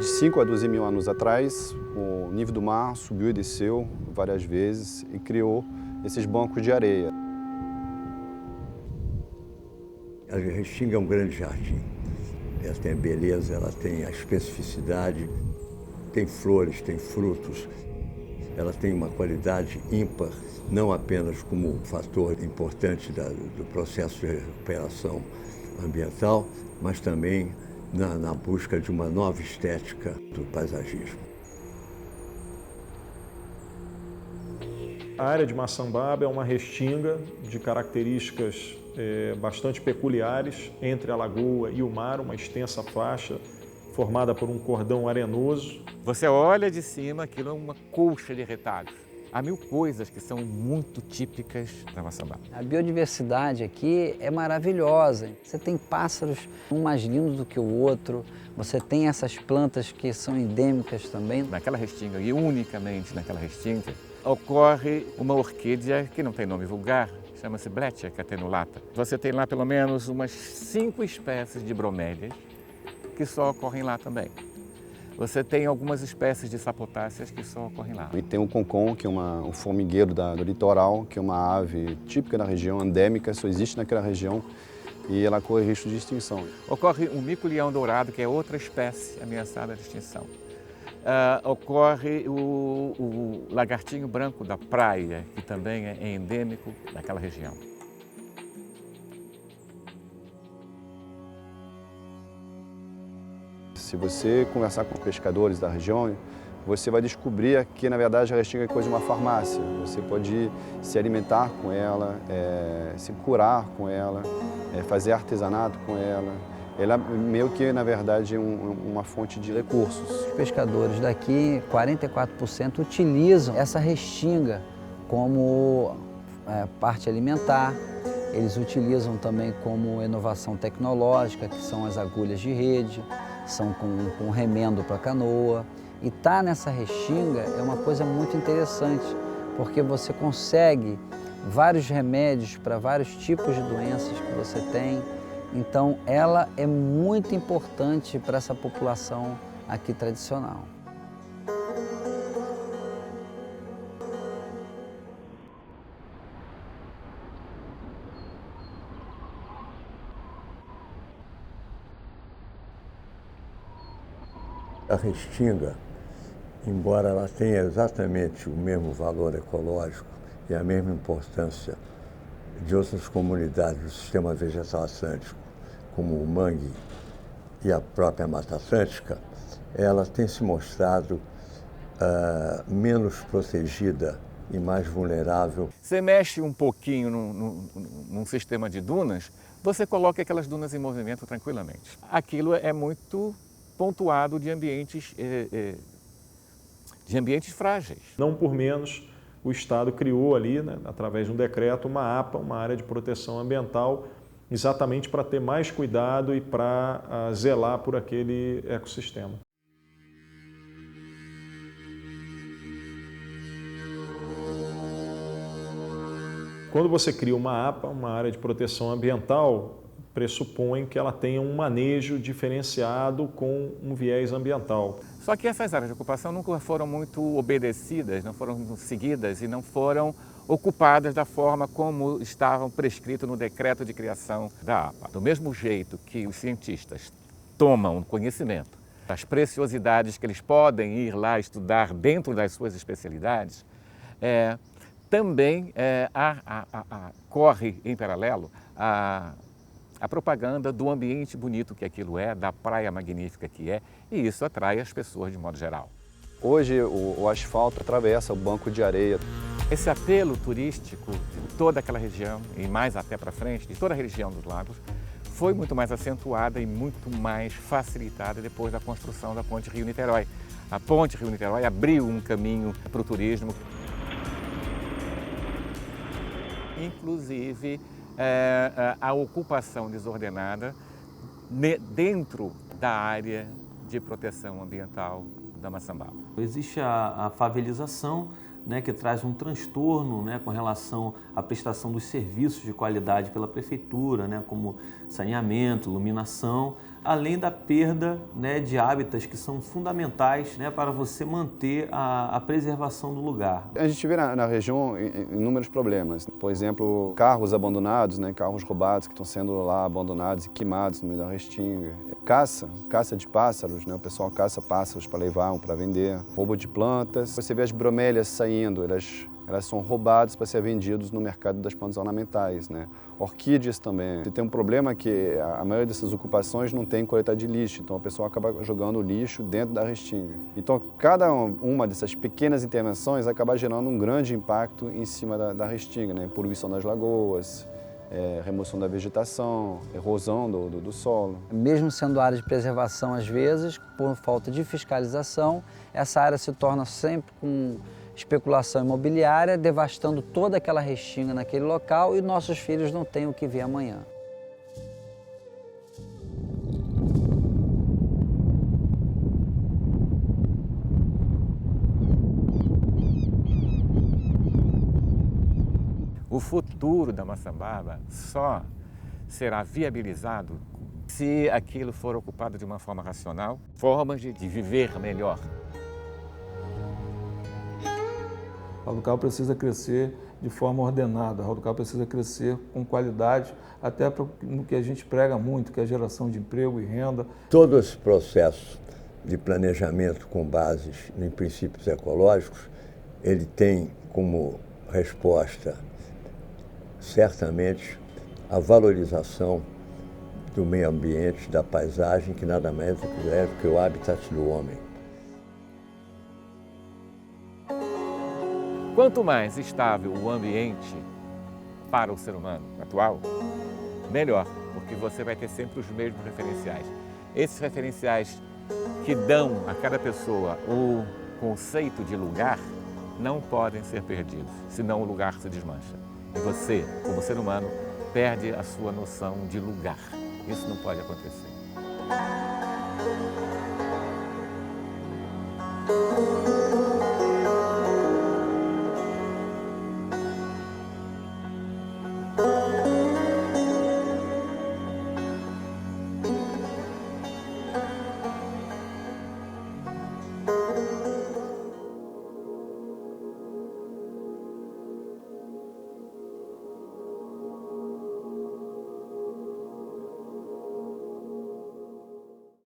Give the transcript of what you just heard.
De 5 a 12 mil anos atrás, o nível do mar subiu e desceu várias vezes e criou esses bancos de areia. A Restinga é um grande jardim. Ela tem a beleza, ela tem a especificidade, tem flores, tem frutos. Ela tem uma qualidade ímpar, não apenas como fator importante do processo de recuperação ambiental, mas também na busca de uma nova estética do paisagismo. A área de Maçambaba é uma restinga de características bastante peculiares entre a lagoa e o mar, uma extensa faixa formada por um cordão arenoso. Você olha de cima, aquilo é uma colcha de retalhos. Há mil coisas que são muito típicas da Maçambaba. A biodiversidade aqui é maravilhosa. Você tem pássaros, um mais lindo do que o outro. Você tem essas plantas que são endêmicas também. Naquela restinga, e unicamente naquela restinga, ocorre uma orquídea que não tem nome vulgar, chama-se Bletia catenulata. Você tem lá pelo menos umas 5 espécies de bromélias que só ocorrem lá também. Você tem algumas espécies de sapotáceas que só ocorrem lá. E tem o concon, que é um formigueiro do litoral, que é uma ave típica da região, endêmica, só existe naquela região e ela corre risco de extinção. Ocorre um mico-leão dourado, que é outra espécie ameaçada de extinção. Ocorre o lagartinho branco da praia, que também é endêmico daquela região. Se você conversar com pescadores da região, você vai descobrir que, na verdade, a restinga é coisa de uma farmácia. Você pode se alimentar com ela, se curar com ela, fazer artesanato com ela. Ela meio que, na verdade, é uma fonte de recursos. Os pescadores daqui, 44% utilizam essa restinga como parte alimentar. Eles utilizam também como inovação tecnológica, que são as agulhas de rede, são com remendo para canoa. E estar nessa restinga é uma coisa muito interessante, porque você consegue vários remédios para vários tipos de doenças que você tem. Então, ela é muito importante para essa população aqui tradicional. A restinga, embora ela tenha exatamente o mesmo valor ecológico e a mesma importância de outras comunidades do sistema vegetal atlântico, como o mangue e a própria Mata Atlântica, ela tem se mostrado menos protegida e mais vulnerável. Você mexe um pouquinho num sistema de dunas, você coloca aquelas dunas em movimento tranquilamente. Aquilo é muito pontuado de ambientes frágeis. Não por menos, o Estado criou ali, né, através de um decreto, uma APA, uma área de proteção ambiental, exatamente para ter mais cuidado e para zelar por aquele ecossistema. Quando você cria uma APA, uma área de proteção ambiental, pressupõe que ela tenha um manejo diferenciado com um viés ambiental. Só que essas áreas de ocupação nunca foram muito obedecidas, não foram seguidas e não foram ocupadas da forma como estavam prescritos no decreto de criação da APA. Do mesmo jeito que os cientistas tomam conhecimento das preciosidades que eles podem ir lá estudar dentro das suas especialidades, também corre em paralelo a propaganda do ambiente bonito que aquilo é, da praia magnífica que é, e isso atrai as pessoas de modo geral. Hoje o asfalto atravessa o banco de areia. Esse apelo turístico de toda aquela região, e mais até para frente, de toda a região dos lagos, foi muito mais acentuada e muito mais facilitada depois da construção da Ponte Rio-Niterói. A Ponte Rio-Niterói abriu um caminho para o turismo. Inclusive, a ocupação desordenada dentro da área de proteção ambiental da Maçambaba. Existe a favelização, né, que traz um transtorno, né, com relação à prestação dos serviços de qualidade pela prefeitura, né, como saneamento, iluminação, além da perda, né, de hábitats que são fundamentais, né, para você manter a preservação do lugar. A gente vê na região inúmeros problemas. Por exemplo, carros abandonados, né, carros roubados que estão sendo lá abandonados e queimados no meio da restinga. Caça de pássaros, né, o pessoal caça pássaros para levar, para vender. Roubo de plantas. Você vê as bromélias saindo, elas são roubadas para ser vendidas no mercado das plantas ornamentais, né? Orquídeas também. Tem um problema que a maioria dessas ocupações não tem coleta de lixo, então a pessoa acaba jogando o lixo dentro da restinga. Então cada uma dessas pequenas intervenções acaba gerando um grande impacto em cima da restinga, né? Poluição das lagoas, remoção da vegetação, erosão do solo. Mesmo sendo área de preservação, às vezes, por falta de fiscalização, essa área se torna sempre com especulação imobiliária, devastando toda aquela restinga naquele local e nossos filhos não têm o que ver amanhã. O futuro da Maçambaba só será viabilizado se aquilo for ocupado de uma forma racional, formas de viver melhor. A Raudo precisa crescer de forma ordenada, a Raudo precisa crescer com qualidade, até no que a gente prega muito, que é a geração de emprego e renda. Todo esse processo de planejamento com bases em princípios ecológicos, ele tem como resposta, certamente, a valorização do meio ambiente, da paisagem, que nada mais é do que o habitat do homem. Quanto mais estável o ambiente para o ser humano atual, melhor, porque você vai ter sempre os mesmos referenciais. Esses referenciais que dão a cada pessoa o conceito de lugar não podem ser perdidos, senão o lugar se desmancha. E você, como ser humano, perde a sua noção de lugar. Isso não pode acontecer.